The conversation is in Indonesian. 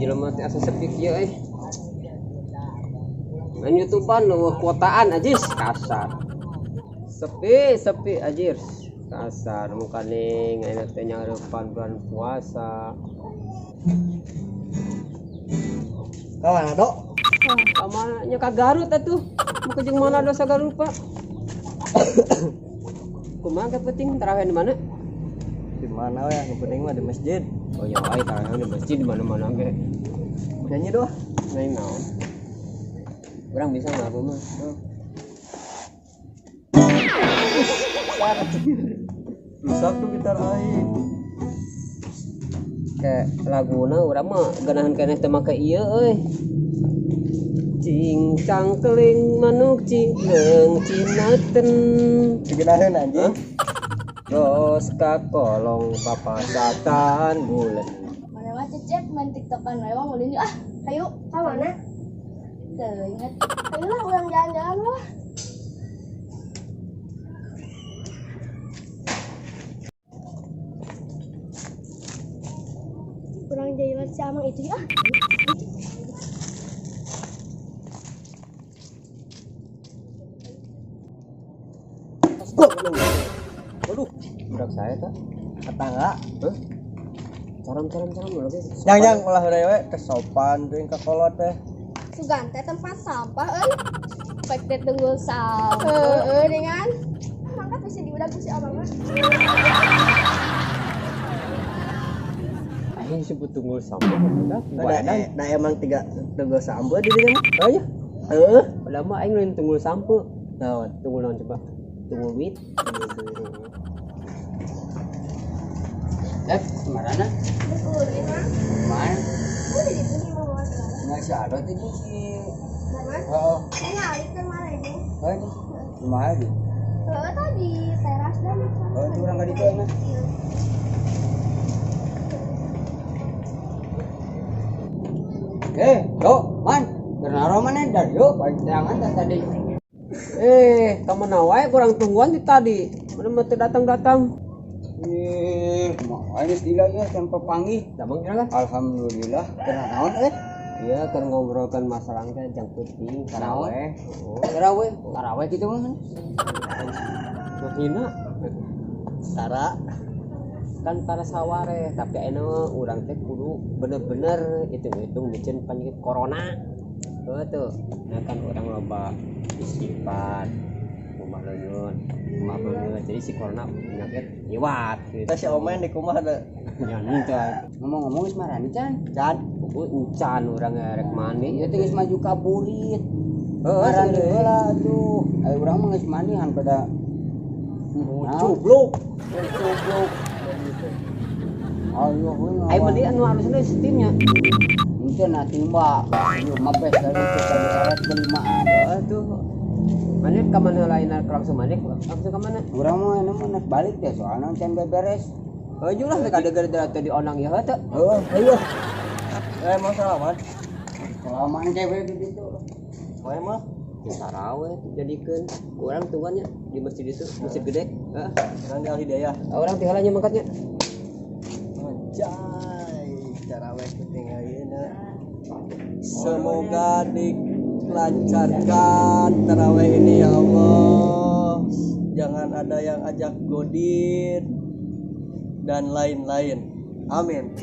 jelema teh asa sepi kieu main YouTubean lu kuotaan ajis kasar. Sepi ajir kasar mukane ngaina teh nyareupan bulan puasa. Kawan ado. Kamana ka Garut atuh. Muka jeung mana dosa Garut, Pak? Kumaha ke penting tarawih di mana? Di mana we yang penting mah di masjid. Oh ya, tarawih di masjid di mana-mana ge. Nyanyi doh. Nyanyi naon? Urang bisa mah aku mah. Rusak tuh gitar aing. Kayak laguna urang mah ganahan keneh teh make ieu euy. Cing cang keling manuk cileung cinaten. Diginaheun anjing. Dos ka kolong papasatan bulan. Mana mah cecep main tiktokan we wang ulin ah ayo ka mana teu inget ayo lah urang jalan-jalan lah urang jalan si Amang itu ah Waduh, budak saya tak? Tetangga. Hah? Caram lagi. Yang ulah we kesopan teuing ka kolot teh. sugan teh tempat sampah pek teh tunggul sampah dengan mangkat bisa diudag ku si Abang mah Aing disebut tunggul sampah budak. Da emang tiga tunggul sampah di dieu mah. Oh iya. Padahal mah aing lain tunggul sampah. Naon? Tunggul naon coba? Tunggul wit. Marana? betul ini mah Mana? udah di sini mah bawa Nggak sih ada tuh sih. mana Oh, ini alik kan mana ini ini. Kumaha di? tadi teras dan Oh, itu orang kali itu enak. Yo, man. Bernaro mana dari yo, panjangan tadi. Kamu nawai kurang tungguan di tadi. Mana mah datang-datang. Mau ini istilahnya sampai panggil. Damang kira alhamdulillah. Karena naon Iya, kan ngobrolkan masalahnya yang penting taraweh. Taraweh gitu mah. Mahina. Tara Kan para saware, tapi eno urang teh kudu bener-bener hitung-hitung micin penyakit corona. Tuh. Nah kan orang loba istighfar, rumah leungeun. Jadi si corona penyakit liwat gitu. teh si omen di kumaha teh. Nyanyi teh. Ngomong-ngomong geus marani can. Encan urang rek mandi. Ieu teh geus maju ka burit. Marani heula atuh. Aya urang mah geus mandi han pada Cubluk. Ayo mandi anu harusnya setimnya. Mungkin nanti mbak, yuk mabes dari kita syarat kelimaan. Aduh, mana kemana lain langsung mana? Langsung kemana? Kurang mau naik balik deh soalnya can beres. Oh juga lah ada gara-gara tadi onang ya tuh. Oh, ayo. Mau salaman. Salaman cewek gitu. Wae mah Taraweh jadikan orang tuannya di masjid itu, masjid gede. Orang Al Hidayah. Orang tinggalannya mangkatnya. Anjay, taraweh ketinggalan ayeuna. Semoga dilancarkan taraweh ini ya Allah. Jangan ada yang ajak godin dan lain-lain. Amin.